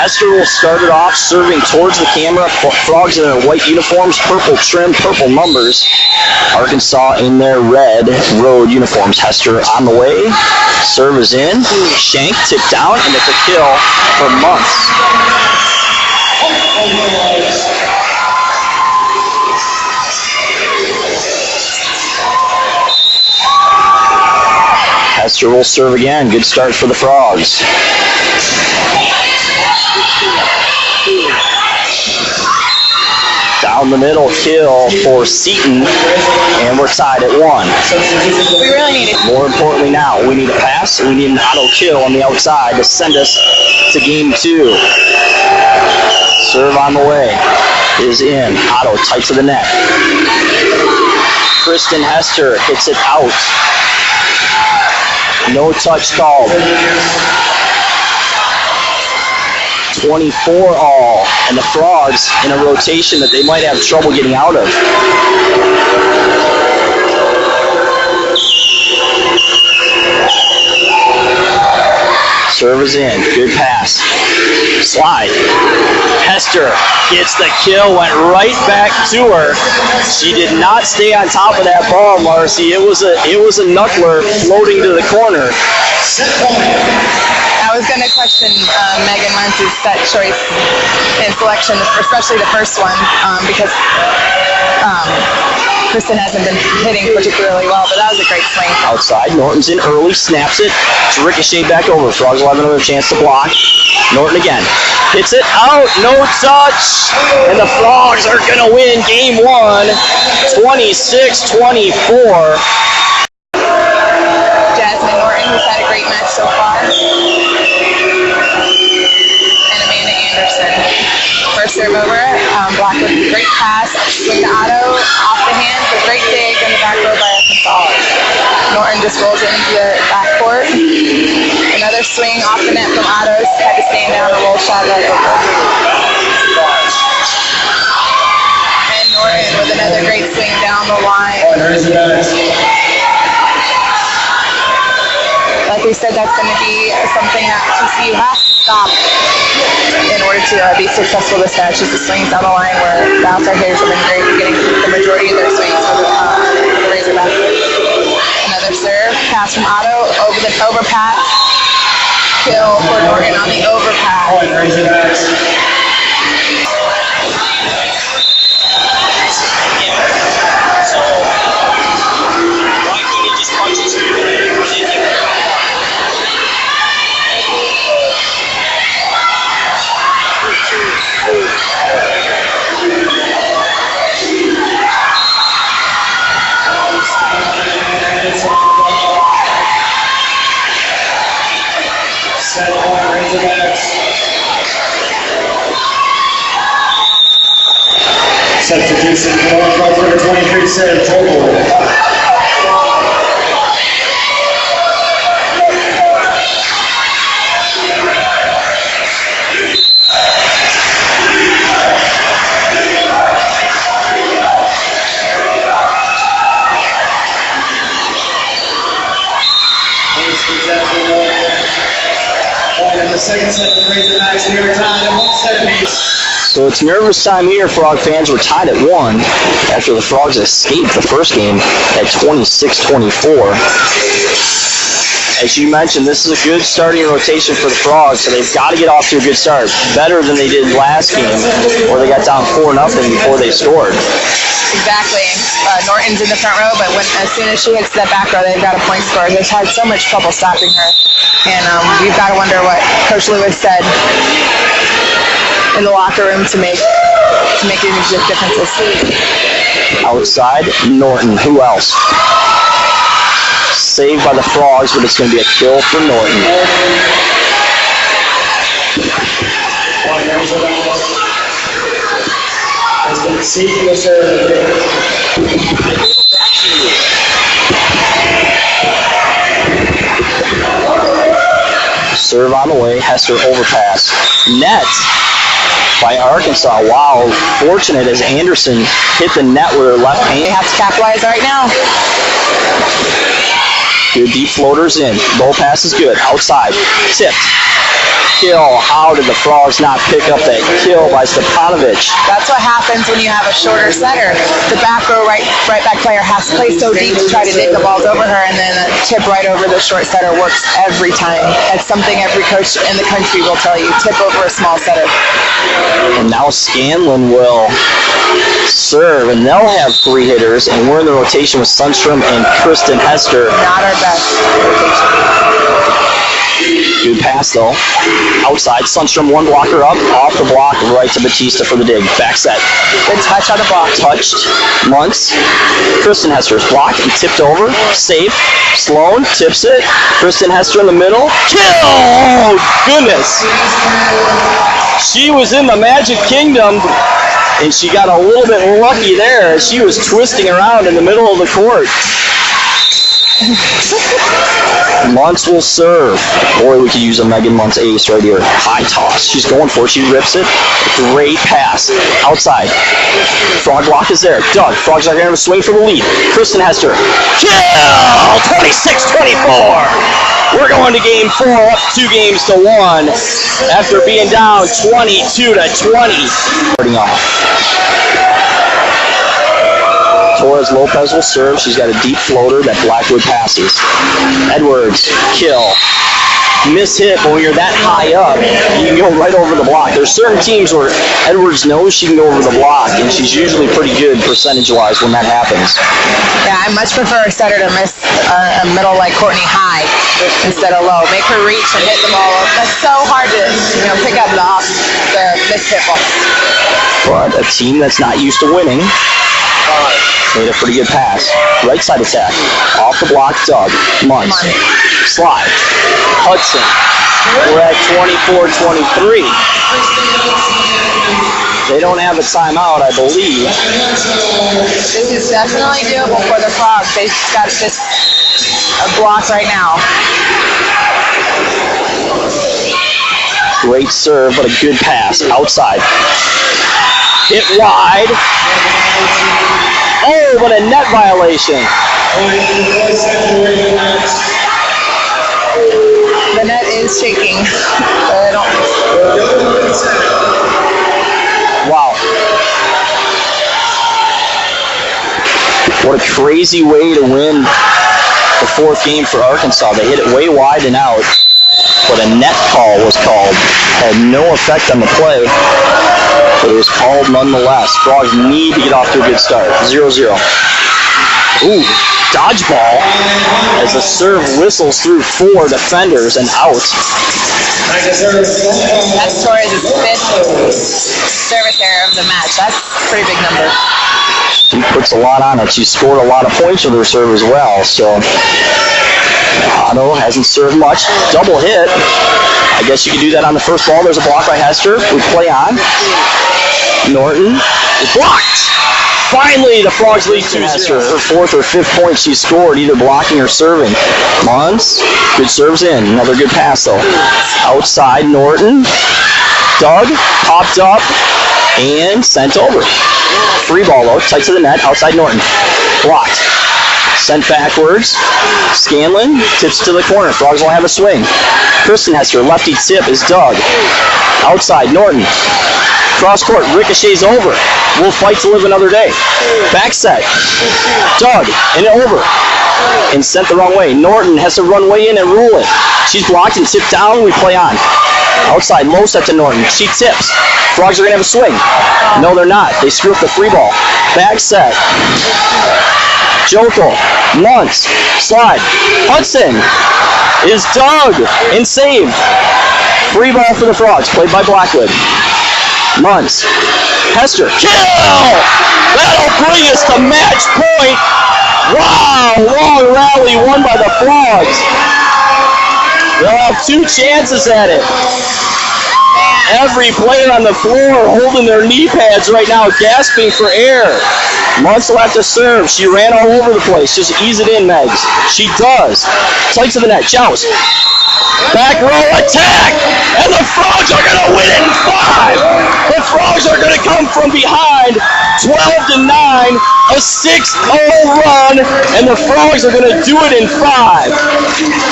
Hester will start it off, serving towards the camera. Frogs in their white uniforms, purple trim, purple numbers. Arkansas in their red road uniforms. Hester on the way. Serve is in. Shank tipped down, and it's a kill for Months. Hester will serve again. Good start for the Frogs. Down the middle, kill for Seton, and we're tied at 1. We really need it. More importantly now, we need a pass, and we need an auto kill on the outside to send us to game 2. Serve on the way is in. Otto tight to the net. Kristen Hester hits it out. No touch called. 24 all, and the Frogs in a rotation that they might have trouble getting out of. Serve is in. Good pass. Slide. Hester gets the kill, went right back to her. She did not stay on top of that ball, Marcy. It was a knuckler floating to the corner. I was going to question Megan Muntz's set choice and selection, especially the first one, because Kristen hasn't been hitting particularly well, but that was a great swing. Outside, Norton's in early, snaps it, to ricochet back over. Frogs will have another chance to block. Norton again, hits it out, no touch, and the Frogs are going to win game 1, 26-24. Jasmine Norton, who's had a great match so far. And Amanda Anderson. First serve over, blocked with a great pass, swing to Otto, off the hands, a great dig in the back row by Arkansas. Norton just rolls it into the backcourt. Another swing off the net from Otto, had to stand down, a roll shot right over. And Norton with another great swing down the line. Like we said, that's going to be something that TCU has to stop in order to be successful this match. Is the swings down the line where the outside hitters have been great at getting the majority of their swings for the Razorbacks. Another serve, pass from Otto, over the overpass. Kill for Norton on the overpass. Substitution for Frogs number 23 serve total. And the second set of the Razorbacks, New York time at 170. So it's nervous time here, Frog fans. We're tied at 1 after the Frogs escaped the first game at 26-24. As you mentioned, this is a good starting rotation for the Frogs, so they've got to get off to a good start. Better than they did last game, where they got down 4-0 before they scored. Exactly. Norton's in the front row, but as soon as she hits that back row, they've got a point score. They've had so much trouble stopping her. And you've got to wonder what Coach Lewis said in the locker room to make any differences. Outside, Norton. Who else? Saved by the Frogs, but it's going to be a kill for Norton. Serve on the way. Hester overpass. Net by Arkansas. Wow, fortunate as Anderson hit the net with her left hand. They have to capitalize right now. Good deep floaters in. Low pass is good. Outside. Tipped. kill. How did the Frogs not pick up that kill by Stepanovic? That's what happens when you have a shorter setter. The back row right back player has to play so deep to try to dig the balls over her, and then a tip right over the short setter works every time. That's something every coach in the country will tell you. Tip over a small setter. And now Scanlon will serve, and they'll have 3 hitters, and we're in the rotation with Sundstrom and Kristen Hester. Not our best rotation. Good pass though. Outside, Sundstrom one blocker up, off the block, right to Batista for the dig. Back set. Good touch on the block. Touched once. Kristen Hester's blocked and tipped over. Safe. Sloan tips it. Kristen Hester in the middle. Kill! Oh, goodness. She was in the Magic Kingdom, and she got a little bit lucky there as she was twisting around in the middle of the court. Muntz will serve. Boy, we could use a Megan Muntz ace right here. High toss. She's going for it. She rips it. Great pass. Outside. Frog block is there. Doug. Frogs are going to have a swing for the lead. Kristen Hester. Kill! 26-24. We're going to game 4, up 2 games to 1 after being down 22-20. Starting off. Torres Lopez will serve. She's got a deep floater that Blackwood passes. Edwards, kill. Miss hit, but when you're that high up, you can go right over the block. There's certain teams where Edwards knows she can go over the block, and she's usually pretty good percentage-wise when that happens. Yeah, I much prefer a setter to miss a middle like Courtney high instead of low. Make her reach and hit the ball. That's so hard to pick up the missed hit balls. But a team that's not used to winning made a pretty good pass. Right side attack. Off the block, Doug. Muntz. Slide. Hudson. We're at 24-23. They don't have a timeout, I believe. This is definitely doable for the Frogs. They've got this block right now. Great serve, but a good pass. Outside. Hit wide. Oh, but a net violation. The net is shaking. Wow. What a crazy way to win the 4th game for Arkansas. They hit it way wide and out, but a net call was called. Had no effect on the play, but it was called nonetheless. Frogs need to get off to a good start. 0-0. Ooh, dodgeball as the serve whistles through 4 defenders and out. That's Torres' 5th service error of the match. That's a pretty big number. She puts a lot on it. She scored a lot of points with her serve as well, so Otto hasn't served much. Double hit. I guess you could do that on the first ball. There's a block by Hester. We play on. Norton is blocked. Finally, the Frogs lead 2-0. Her 4th or 5th point she scored, either blocking or serving. Muntz, good serves in. Another good pass, though. Outside, Norton. Doug, popped up, and sent over. Free ball, though. Tight to the net. Outside, Norton. Blocked. Sent backwards. Scanlon tips to the corner. Frogs will have a swing. Kristen Hester, lefty tip is Doug. Outside, Norton. Cross court, ricochets over. We'll fight to live another day. Back set. Doug, and over. And sent the wrong way. Norton has to run way in and rule it. She's blocked and tipped down. We play on. Outside, low set to Norton. She tips. Frogs are going to have a swing. No, they're not. They screw up the free ball. Back set. Jokel. Muntz. Slide. Hudson is Doug and saved. Free ball for the Frogs, played by Blackwood. Muntz. Hester. Kill! That'll bring us to match point. Wow, long rally won by the Frogs. They'll have 2 chances at it. Every player on the floor holding their knee pads right now, gasping for air. Muntz will have to serve. She ran all over the place. Just ease it in, Megs. She does. Tight to the net. Joust. Back row attack. And the Frogs are going to win it in 5. The Frogs are going to come from behind 12-9. A 6-0 run. And the Frogs are going to do it in 5.